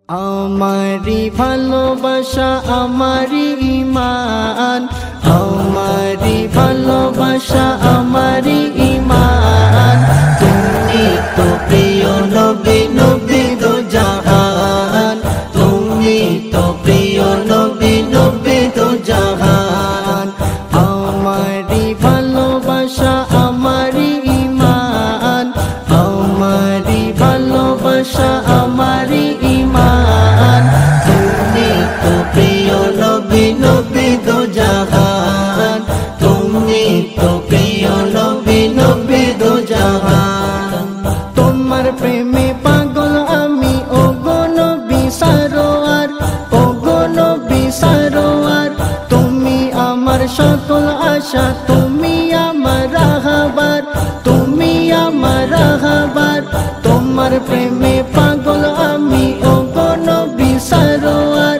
আমারি ভালোবাসা আমারি ঈমান, আমারি ভালোবাসা আমারি ঈমান। তুমি তো প্রিয় নবী, নবী দো জাহান। তুমি তো প্রিয় নবী, নবী দো জাহান। আমারি ভালোবাসা আমারি ঈমান, আমারি ভালোবাসা আমারি ঈমান। তুমি তো প্রিয় নবী, নবী দো জাহান। তুমি তো প্রিয় নবী, নবী দো জাহান। তোমার প্রেমে পাগল আমি ওগো নবী সারোয়ার, ওগো নবী সারোয়ার। তুমি আমার সকল আশা, তুমি আমার রাহবার, তুমি আমার রাহবার। তোমার প্রেমে পাগল আমি ওগো নবী সারোয়ার,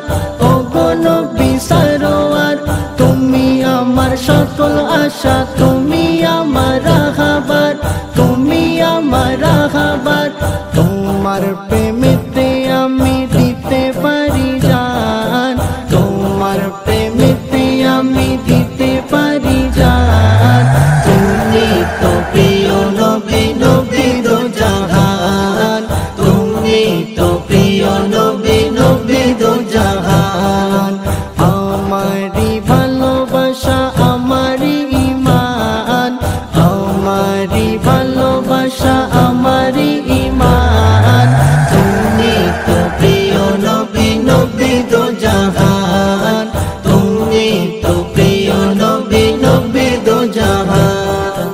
ওগো নবী সারোয়ার। তুমি আমার সকল আশা, তুমি আমার রাহবার, তুমি আমার রাহবার। তোমার প্রেমেতে আমি দিতে পারি জান, তোমার প্রেমেতে আমি দিতে পারি জান। তুমি তো প্রিয় নবী, নবী দো জাহান। তুমি তো প্রিয় নবী, নবী দো জাহান। আমারি ভালোবাসা আমারি ঈমান, আমারি ভালোবাসা আমারি ঈমান। তুমি তো প্রিয় নবী, নবী দো জাহান। তুমি তো প্রিয় নবী, নবী দো জাহান।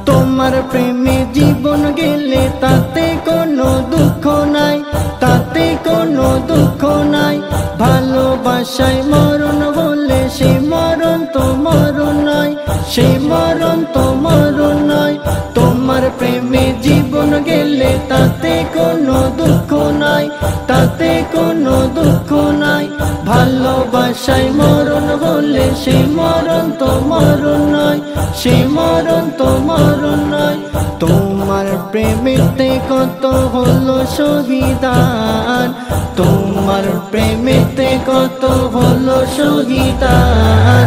তোমার প্রেমে জীবন গেলে তাতে কোনো দুঃখ নাই, তাতে কোনো দুঃখ নাই। ভালোবাসায় মরণ হলে সে মরণ তো মরণ নয়, সে মরণ তো মরণ নয়। তোমার প্রেমে জীবন গেলে তাতে কোনো দুঃখ নাই, তাতে কোনো দুঃখ নাই। ভালোবাসায় মরণ হলে সে মরণ তো মরণ নয়, সে মরণ তো মরণ নয়। তোমার প্রেমেতে কত হলো শহীদান, তোমার প্রেমেতে কত হলো শহীদান।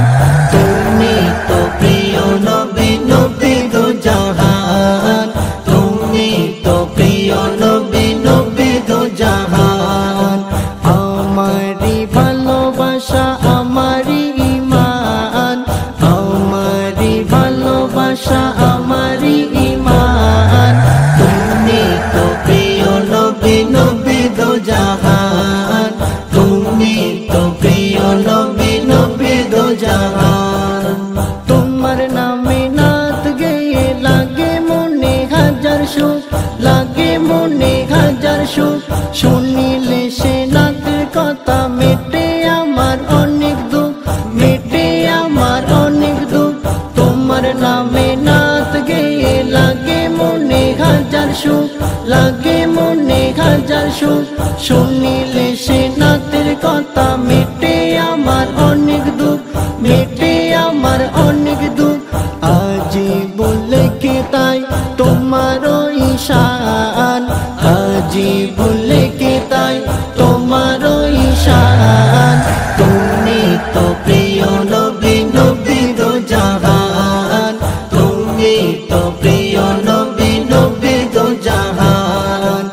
তুমি তো প্রিয় নবী, নবী দো জাহান। তুমি তো প্রিয় নবী, নবী দো জাহান। আমারি ভালোবাসা আমারি ঈমান, আমারি ভালোবাসা আমারি ঈমান। তুমি তো প্রিয় নবী, নবী দো জাহান। তুমি তো প্রিয় নবী, নবী দো জাহান। তোমার নামে নাত গেয়ে লাগে মনে হাজার সুখ, লাগে মনে হাজার সুখ। শুনিলে সে নাতের কথা মেটে আমার অনেক দুঃখ, মেটে আমার অনেক দুঃখ। তোমার নামে নাত গেয়ে লাগে মনে হাজার সুখ, লাগে মনে হাজার সুখ। শুনিলে সে নাতের কথা মেটে আমার অনেক দুঃখ, মেটে আমার অনেক দুঃখ। আজি বলে কে তাই তোমার ঈশান, আজি বলে কে তাই তোমার ঈশান। তুমি তো প্রিয় নবী, নবী দো জাহান। তুমি তো প্রিয় নবী, নবী দো জাহান।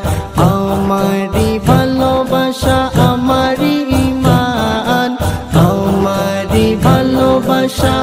আমারি ভালোবাসা আমারি ঈমান, আমারি ভালোবাসা